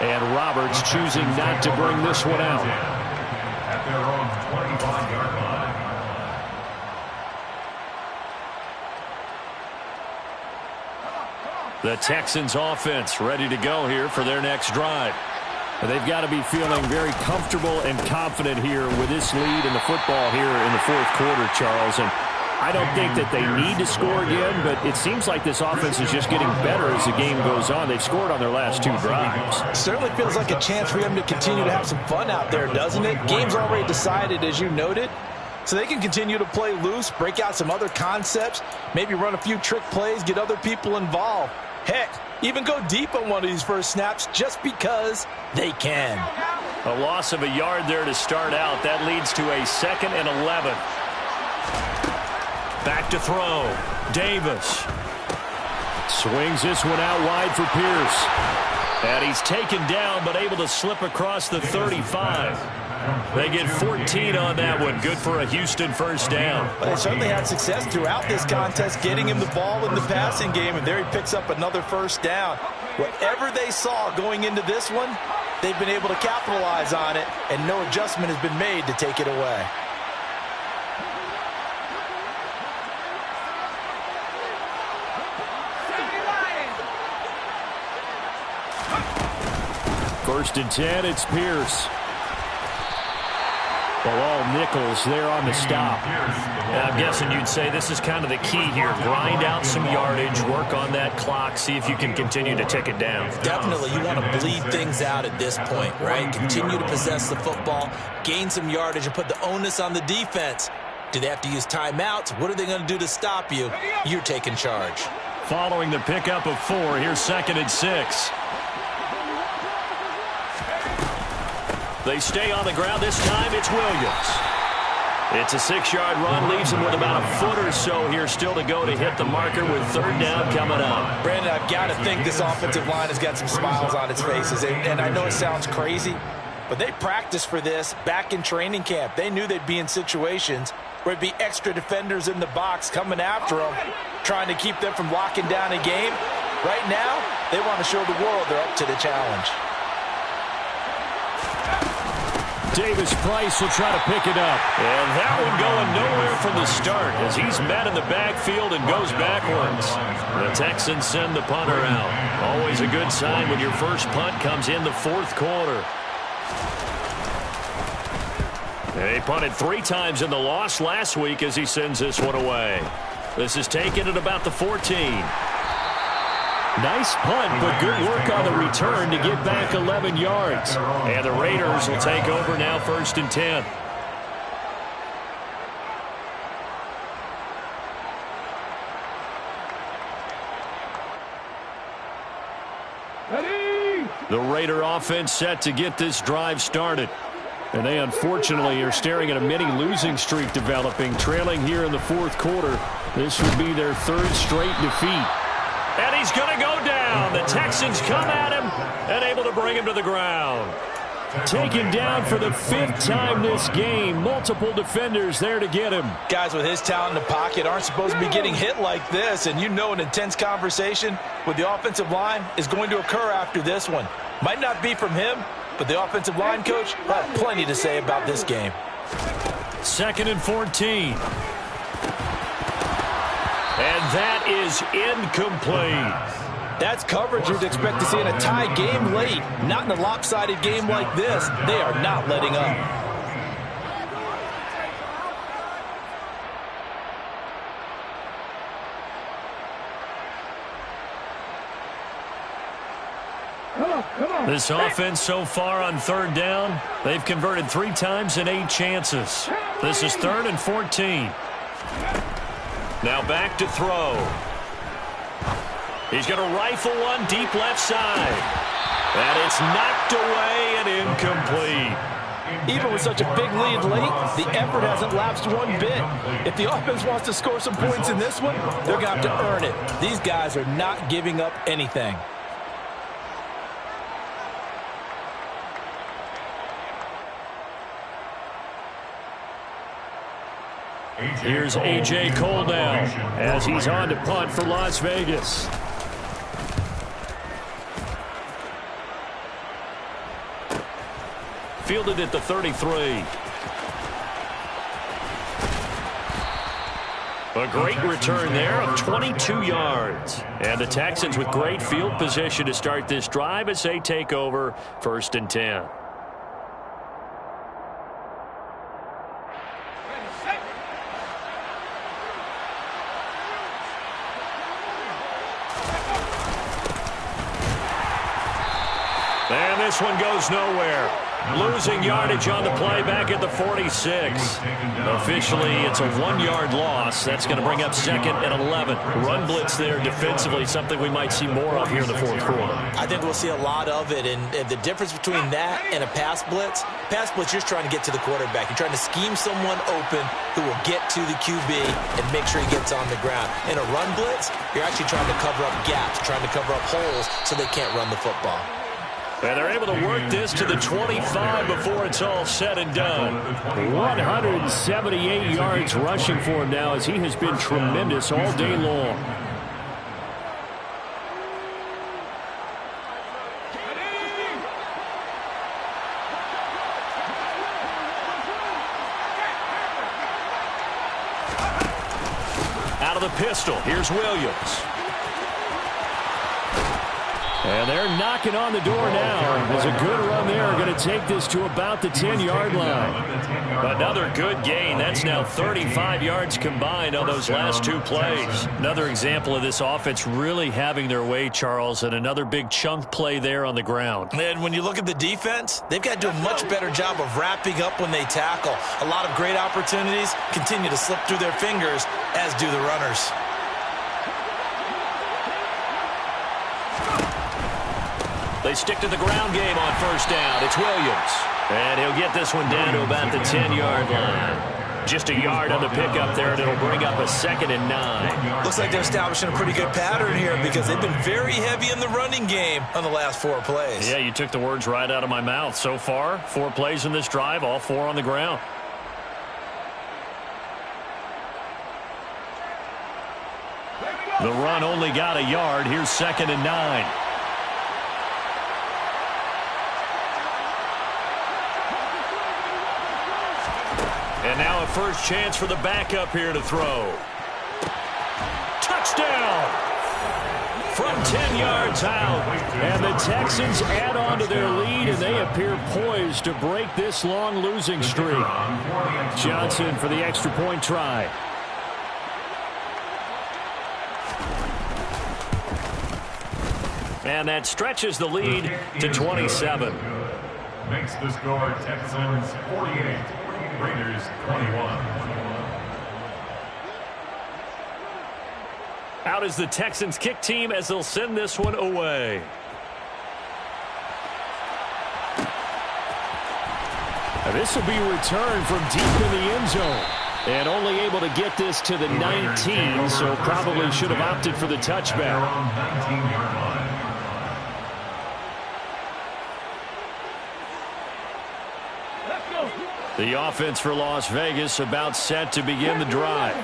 And Roberts choosing not to bring this one out. At their own 25-yard line. The Texans offense ready to go here for their next drive. They've got to be feeling very comfortable and confident here with this lead in the football here in the 4th quarter, Charles. And I don't think that they need to score again, but it seems like this offense is just getting better as the game goes on. They've scored on their last 2 drives. Certainly feels like a chance for them to continue to have some fun out there, doesn't it? Game's already decided, as you noted. So they can continue to play loose, break out some other concepts, maybe run a few trick plays, get other people involved. Heck, even go deep on one of these first snaps just because they can. A loss of a yard there to start out. That leads to a 2nd and 11. Back to throw. Davis. Swings this one out wide for Pierce. And he's taken down but able to slip across the 35. They get 14 on that one. Good for a Houston first down. Well, they certainly had success throughout this contest, getting him the ball in the passing game, and there he picks up another first down. Whatever they saw going into this one, they've been able to capitalize on it, and no adjustment has been made to take it away. First and 10, it's Pierce. Well, all nickels there on the stop. I'm guessing you'd say this is kind of the key here. Grind out some yardage, work on that clock, see if you can continue to tick it down. Definitely, you want to bleed things out at this point, right? Continue to possess the football, gain some yardage, and put the onus on the defense. Do they have to use timeouts? What are they going to do to stop you? You're taking charge. Following the pickup of 4, here's 2nd and 6. They stay on the ground. This time it's Williams. It's a 6-yard run. Leaves him with about a foot or so here still to go to hit the marker with 3rd down coming up. Brandon, I've got to think this offensive line has got some smiles on its faces. And I know it sounds crazy, but they practiced for this back in training camp. They knew they'd be in situations where it'd be extra defenders in the box coming after them, trying to keep them from locking down a game. Right now, they want to show the world they're up to the challenge. Davis-Price will try to pick it up. And that one going nowhere from the start as he's met in the backfield and goes backwards. The Texans send the punter out. Always a good sign when your first punt comes in the fourth quarter. He punted 3 times in the loss last week as he sends this one away. This is taken at about the 14. Nice punt, but good work on the return to get back 11 yards. And the Raiders will take over now, 1st and 10. The Raider offense set to get this drive started. And they unfortunately are staring at a mini losing streak developing, trailing here in the fourth quarter. This would be their 3rd straight defeat. And he's going to go down. The Texans come at him and able to bring him to the ground. Taken down for the 5th time this game. Multiple defenders there to get him. Guys with his talent in the pocket aren't supposed to be getting hit like this, and you know an intense conversation with the offensive line is going to occur after this one. Might not be from him, but the offensive line coach will have plenty to say about this game. 2nd and 14. And that is incomplete. That's coverage you'd expect to see in a tie game late. Not in a lopsided game like this. They are not letting up. This offense so far on 3rd down, they've converted 3 times in 8 chances. This is 3rd and 14. Now back to throw. He's going to rifle one deep left side. And it's knocked away and incomplete. Even with such a big lead late, the effort hasn't lapsed one bit. If the offense wants to score some points in this one, they're going to have to earn it. These guys are not giving up anything. Here's A.J. Cole now as he's on to punt for Las Vegas. Fielded at the 33. A great return there of 22 yards. And the Texans with great field position to start this drive as they take over 1st and 10. And this one goes nowhere. Losing yardage on the play back at the 46. Officially, it's a 1-yard loss. That's going to bring up 2nd and 11. Run blitz there defensively, something we might see more of here in the fourth quarter. I think we'll see a lot of it, and the difference between that and a pass blitz, you're just trying to get to the quarterback. You're trying to scheme someone open who will get to the QB and make sure he gets on the ground. In a run blitz, you're actually trying to cover up gaps, trying to cover up holes so they can't run the football. And they're able to work this to the 25 before it's all said and done. 178 yards rushing for him now as he has been tremendous all day long. Out of the pistol, here's Williams. And they're knocking on the door now. There's a good run there. Going to take this to about the 10-yard line. Another good gain. That's now 35 yards combined on those last 2 plays. Another example of this offense really having their way, Charles, and another big chunk play there on the ground. And when you look at the defense, they've got to do a much better job of wrapping up when they tackle. A lot of great opportunities continue to slip through their fingers, as do the runners. They stick to the ground game on 1st down. It's Williams. And he'll get this one down to about the 10-yard line. Just a yard on the pickup there, and it'll bring up a 2nd and 9. Looks like they're establishing a pretty good pattern here because they've been very heavy in the running game on the last 4 plays. Yeah, you took the words right out of my mouth. So far, 4 plays in this drive, all 4 on the ground. The run only got a yard. Here's 2nd and 9. And now a first chance for the backup here to throw. Touchdown! From 10 yards out. And the Texans add on to their lead, and they appear poised to break this long losing streak. Johnson for the extra point try. And that stretches the lead to 27. Makes the score Texans 48, Raiders 21. Out is the Texans kick team as they'll send this one away. Now this will be returned from deep in the end zone. And only able to get this to the 19, so probably should have opted for the touchback. The offense for Las Vegas about set to begin the drive.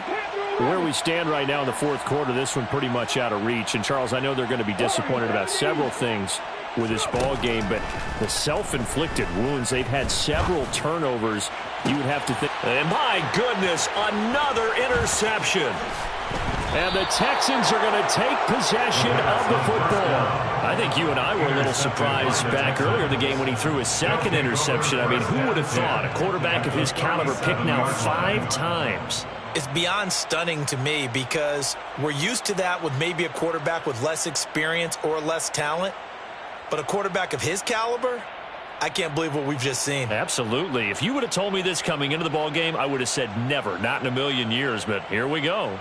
Where we stand right now in the fourth quarter, this one pretty much out of reach. And, Charles, I know they're going to be disappointed about several things with this ball game, but the self-inflicted wounds, they've had several turnovers. You would have to think. And my goodness, another interception. And the Texans are going to take possession of the football. I think you and I were a little surprised back earlier in the game when he threw his second interception. I mean, who would have thought a quarterback of his caliber picked now 5 times? It's beyond stunning to me because we're used to that with maybe a quarterback with less experience or less talent. But a quarterback of his caliber, I can't believe what we've just seen. Absolutely. If you would have told me this coming into the ball game, I would have said never, not in a million years. But here we go.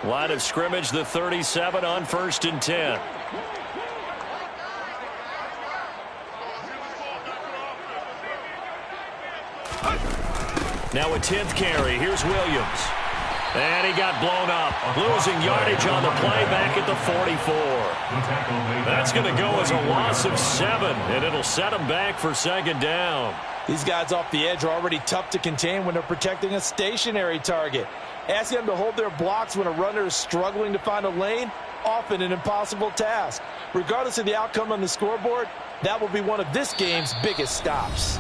Line of scrimmage, the 37 on 1st and 10. Now a 10th carry. Here's Williams. And he got blown up. Losing yardage on the play back at the 44. That's going to go as a loss of 7, and it'll set him back for 2nd down. These guys off the edge are already tough to contain when they're protecting a stationary target. Asking them to hold their blocks when a runner is struggling to find a lane, often an impossible task. Regardless of the outcome on the scoreboard, that will be one of this game's biggest stops.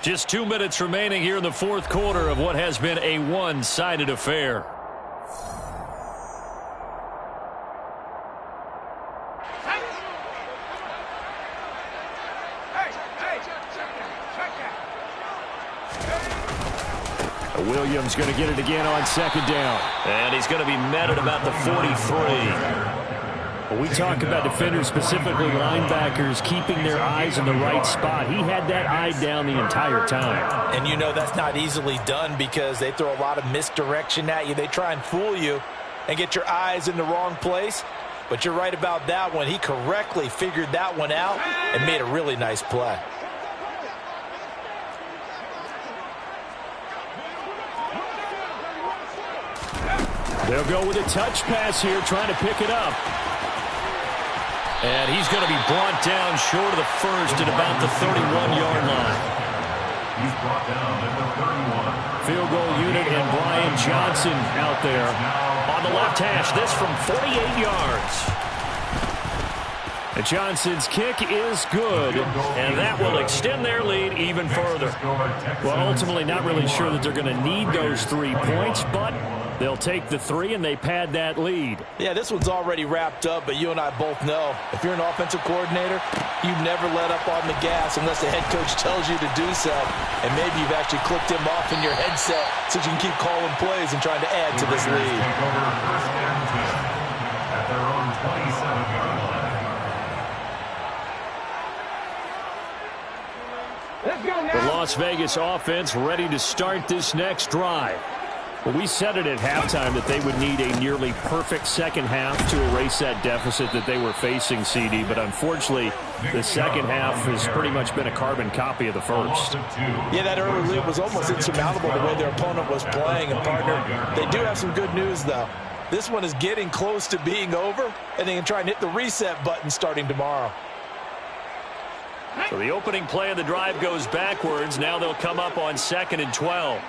Just 2 minutes remaining here in the fourth quarter of what has been a one-sided affair. Williams going to get it again on 2nd down. And he's going to be met at about the 43. When we talk about defenders, specifically linebackers, keeping their eyes in the right spot, he had that eye down the entire time. And you know that's not easily done because they throw a lot of misdirection at you. They try and fool you and get your eyes in the wrong place. But you're right about that one. He correctly figured that one out and made a really nice play. They'll go with a touch pass here, trying to pick it up. And he's going to be brought down short of the first at about the 31-yard line. He's brought down at the 31. Field goal unit and Brian Johnson out there. On the left hash, this from 48 yards. And Johnson's kick is good. And that will extend their lead even further. Well, ultimately not really sure that they're going to need those 3 points, but they'll take the 3 and they pad that lead. Yeah, this one's already wrapped up, but you and I both know if you're an offensive coordinator, you never let up on the gas unless the head coach tells you to do so. And maybe you've actually clicked him off in your headset so you can keep calling plays and trying to add to this lead. Take over 1st and 10 at their own 27-yard line. The Las Vegas offense ready to start this next drive. Well, we said it at halftime that they would need a nearly perfect second half to erase that deficit that they were facing, CD. But unfortunately, the second half has pretty much been a carbon copy of the first. Yeah, that early lead was almost insurmountable the way their opponent was playing. And, partner, they do have some good news, though. This one is getting close to being over, and they can try and hit the reset button starting tomorrow. So the opening play of the drive goes backwards. Now they'll come up on 2nd and 12.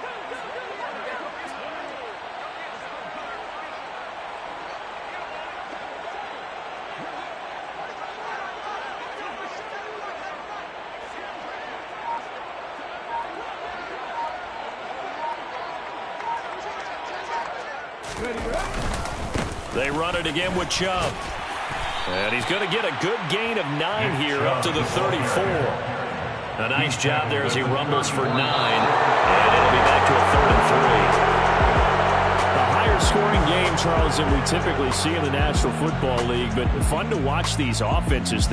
They run it again with Chubb. And he's going to get a good gain of 9 here up to the 34. A nice job there as he rumbles for 9. And it'll be back to a 3rd and 3. A higher scoring game, Charles, than we typically see in the National Football League. But fun to watch these offenses.